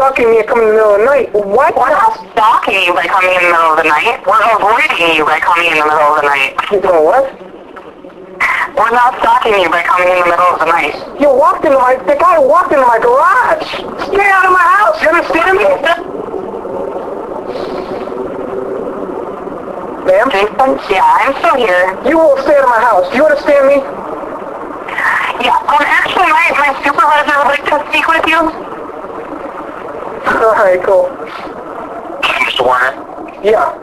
stalking me and coming in the middle of the night. What? We're not stalking you by coming in the middle of the night. We're avoiding you by coming in the middle of the night. You doing what? We're not stalking you by coming in the middle of the night. The guy walked into my garage. Stay out of my house, you understand me? Ma'am? Yeah, I'm still here. You will stay out of my house. Do you understand me? Yeah, actually, my supervisor would like to speak with you. Alright, cool. Mr. Warner? Yeah.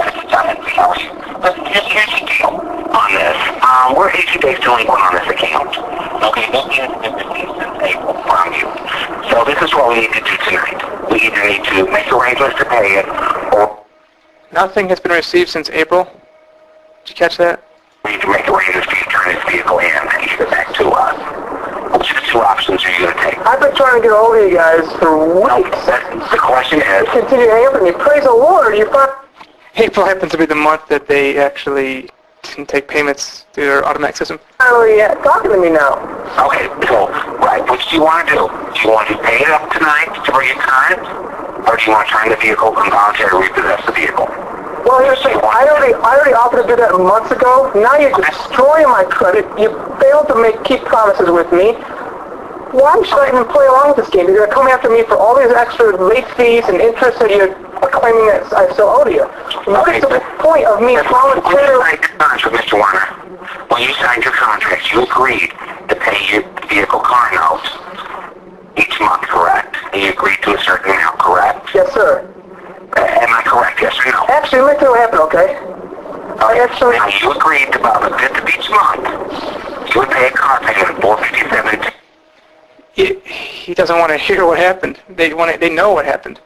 This is John. How are you? Listen, here's the deal on this. We're 80 days delinquent on this account. Okay, that means it's been received since April from you. So this is what we need to do tonight. We either need to make arrangements to pay it, or Nothing has been received since April. Did you catch that? we need to make arrangements for you to turn this vehicle in and give it back to us. Which of the two options are you going to take? I've been trying to get a hold of you guys for weeks. The question is, Continue to hang up with me. Praise the Lord, you fuck. April happens to be the month that they actually can take payments through their automatic system. Finally talking to me now. okay, so, right, what do you want to do? Do you want to pay it up tonight to bring it current? Or do you want to turn the vehicle and voluntarily repossess the vehicle? Well, here's the thing. I already offered to do that months ago. Now you're destroying my credit. You failed to keep promises with me. Why should I even play along with this game? You're going to come after me for all these extra late fees and interest that you're claiming that I still owe to you. What is the point of me voluntarily... When you signed your contract, Mr. Warner, when you signed your contract, you agreed to pay your vehicle car note each month, correct? And you agreed to a certain amount, correct? Yes, sir. Am I correct, yes or no? Actually, let me tell you what happened, okay? Now, you agreed to about the 5th of each month, you would pay a car payment of $457. He doesn't want to hear what happened. They know what happened.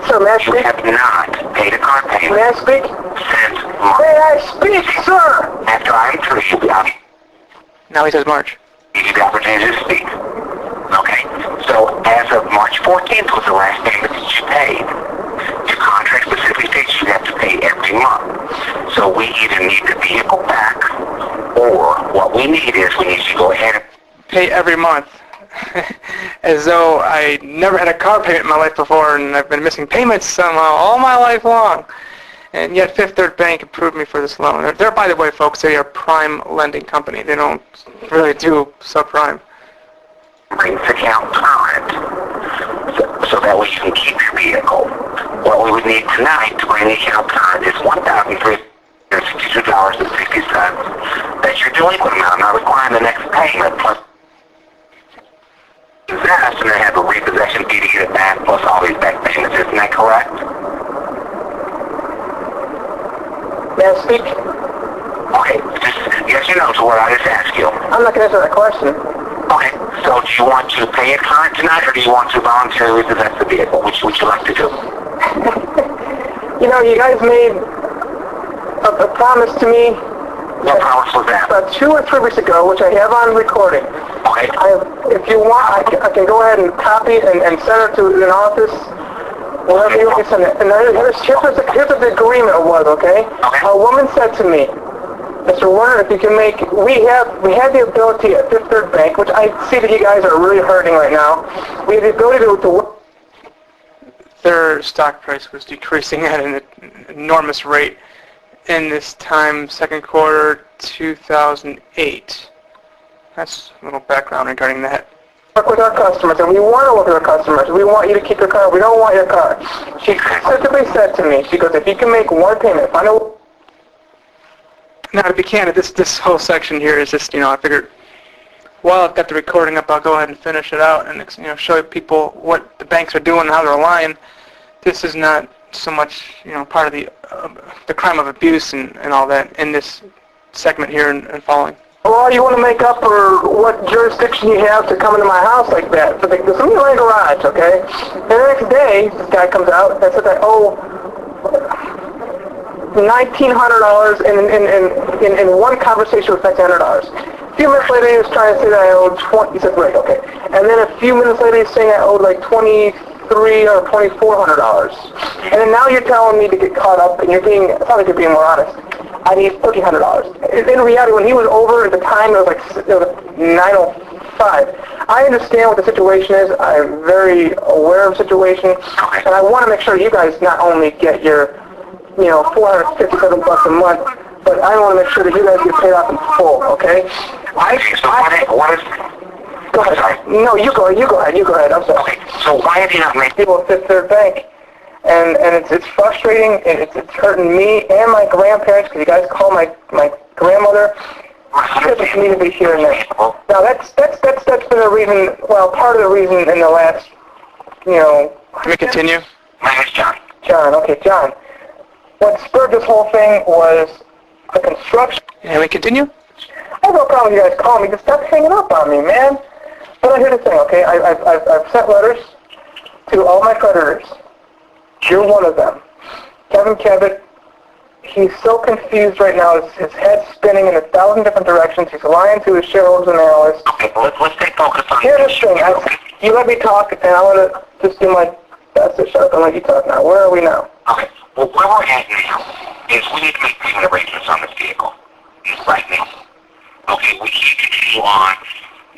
Sir, may I You speak? have not paid a car May payment I speak? since March. May I speak, sir? After I'm through, I'll Now he says March. give you the opportunity to speak. Okay? So, as of March 14th was the last payment that you paid. Your contract specifically states you have to pay every month. So we either need the vehicle back, or what we need is we need you to go ahead and Pay every month. As though I never had a car payment in my life before, and I've been missing payments somehow all my life long. And yet Fifth Third Bank approved me for this loan. They're, by the way, folks, they are a prime lending company. They don't really do subprime. bring this account current so that way you can keep your vehicle. What we would need tonight to bring the account current is $1,362.60. That's your delinquent amount, not requiring the next payment plus possess and then have a repossession fee to get it back plus all these back payments. Isn't that correct? May I speak? Okay, just yes or no to what I just asked you. I'm not going to answer that question. Okay, so do you want to pay it current tonight or do you want to voluntarily repossess the vehicle? Which would you like to do? You know, you guys made a promise to me What promise was that? about 2 or 3 weeks ago, which I have on recording. Okay. If you want, I can go ahead and copy it and send it to an office, wherever you want to send it. And here's what the agreement was, okay? Okay. A woman said to me, Mr. Warner, if you can make, we have the ability at Fifth Third Bank, which I see that you guys are really hurting right now. We have the ability to Their stock price was decreasing at an enormous rate in this time, second quarter 2008. That's a little background regarding that. work with our customers, and we want to work with our customers. We want you to keep your car. We don't want your car. She specifically said to me, she goes, if you can make one payment, if I know... Now, to be candid, this whole section here is just, I figured, while I've got the recording up, I'll go ahead and finish it out and, show people what the banks are doing and how they're lying. This is not so much, part of the crime of abuse and all that in this segment here and following. Well, you want to make up for what jurisdiction you have to come into my house like that. But there's something in my garage, okay? And the next day, this guy comes out and says I owe $1,900 in one conversation with $1,900. A few minutes later, he was trying to say that I owed 20. He said, right, okay. And then a few minutes later, he's saying I owed like $2,300 or $2,400. And then now you're telling me to get caught up, and it sounds like you're being more honest. I need $1,300. In reality, when he was over at the time, it was 9:05 5. I understand what the situation is. I'm very aware of the situation, and I want to make sure you guys not only get your, $457 a month, but I want to make sure that you guys get paid off in full. Okay? What is? Go ahead. Sorry. No, you go ahead. I'm sorry. Okay, so why have you not made People at Fifth Third Bank, and it's frustrating, and it's hurting me and my grandparents, because you guys call my grandmother. She doesn't need to be hearing that. Now that's been a reason, part of the reason in the last, Can we continue? My name's John. John. What spurred this whole thing was the construction. Can we continue? I have no problem with you guys calling me. Just stop hanging up on me, man. But here's the thing, okay? I've sent letters to all my creditors. You're one of them. Kevin Cabot, he's so confused right now. His head's spinning in 1,000 different directions. He's lying to his shareholders and analysts. Okay, well, let's take focus on Here's the thing. You let me talk, and I want to just do my best to shut up and let you talk now. Where are we now? Okay, well, where we're at now is we need to make payment arrangements on this vehicle. Right now. Okay, we can't continue on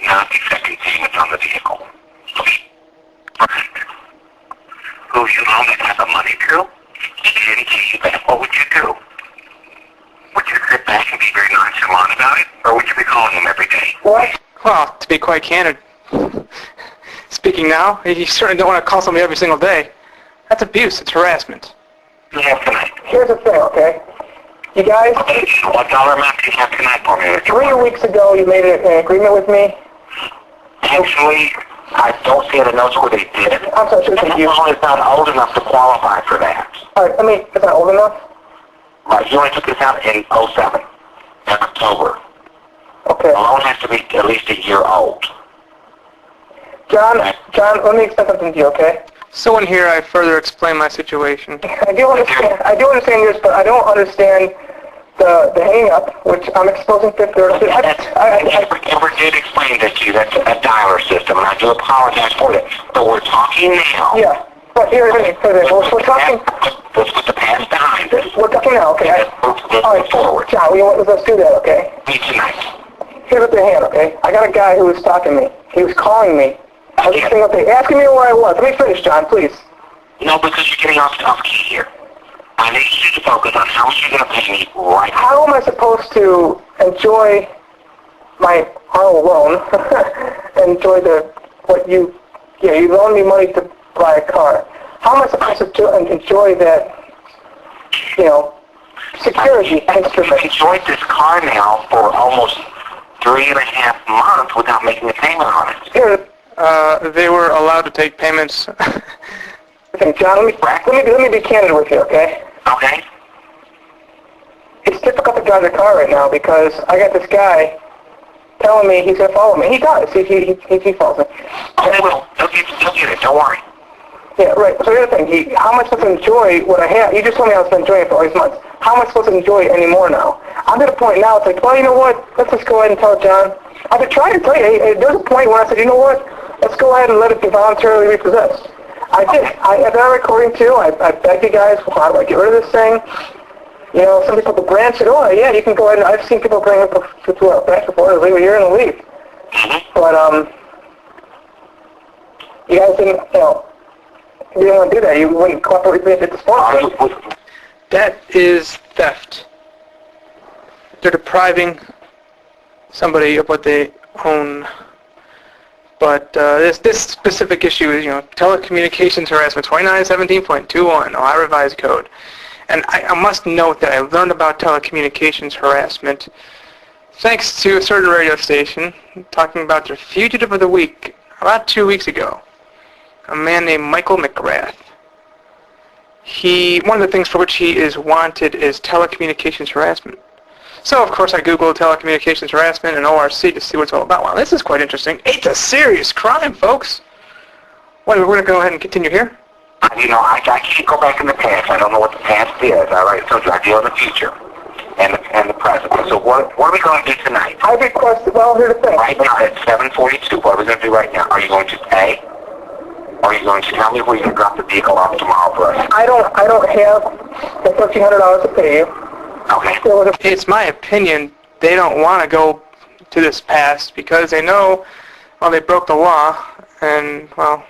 not accepting payments on the vehicle. Okay? Perfect. Who you loan that type of money to, he didn't pay you back. What would you do? Would you sit back and be very nonchalant about it? Or would you be calling him every day? What? Well, to be quite candid, speaking now, you certainly don't want to call somebody every single day. That's abuse. It's harassment. You have tonight. Here's the thing, okay? You guys, Okay, what dollar amount do you have tonight for me? 3 weeks ago, you made an agreement with me. Actually, I don't see the notes where they did it. I'm sorry, That loan is not old enough to qualify for that. All right, is that old enough? Right, you only took this out in 07, in October. Okay. The loan has to be at least a year old. John, let me explain something to you, okay? So in here, I further explain my situation. I do understand yours, but I don't understand the hang up, which I'm exposing Fifth Third. I never did explain that to you. That's a dialer system, and I do apologize for that. But we're talking now. Yeah, but we're talking. Let's put the past behind us. We're talking now, okay? Let's All move right, forward. John, let's do that, okay? Me tonight. Here's what they hand, okay? I got a guy who was stalking me. He was calling me every single day, asking me where I was. Let me finish, John, please. No, because you're getting off key here. I need you to focus on how you're going to pay me right now. How am I supposed to enjoy my loan, enjoy you loaned me money to buy a car. How am I supposed to enjoy that, security instrument? You've enjoyed this car now for almost 3.5 months without making a payment on it. Here, They were allowed to take payments. okay, John, let me be candid with you, okay? Okay? It's difficult to drive the car right now because I got this guy telling me he's going to follow me. He does. He follows me. Okay, well, he'll get it. Don't worry. Yeah, right. So here's the thing. How am I supposed to enjoy what I have? You just told me I was going to enjoy it for all these months. How am I supposed to enjoy it anymore now? I'm to the point now, it's like, well, you know what? Let's just go ahead and tell John. I've been trying to tell you. There's a point where I said, you know what? Let's go ahead and let it be voluntarily repossessed. I did. I have that recording too. I begged you guys, how do I get rid of this thing? Some people at the branch said, oh, yeah, you can go ahead and I've seen people bring it to a branch before, leave it here and leave. But, you guys didn't, you didn't want to do that. You wouldn't cooperate with me at this point. That is theft. They're depriving somebody of what they own. But this specific issue is, telecommunications harassment 2917.21, Ohio Revised Code. And I must note that I learned about telecommunications harassment thanks to a certain radio station talking about their fugitive of the week about 2 weeks ago, a man named Michael McGrath. One of the things for which he is wanted is telecommunications harassment. So, of course, I Googled telecommunications harassment and ORC to see what it's all about. Wow, this is quite interesting. It's a serious crime, folks. Well, we're going to go ahead and continue here. I can't go back in the past. I don't know what the past is. I already told you I deal in the future and the present. So what are we going to do tonight? I requested, here's the thing. Right now, at 7:42, what are we going to do right now? Are you going to pay? Or are you going to tell me where you can drop the vehicle off tomorrow for us? I don't have the $1,300 to pay you. Okay. It's my opinion they don't want to go to this past because they know well, they broke the law, and, well,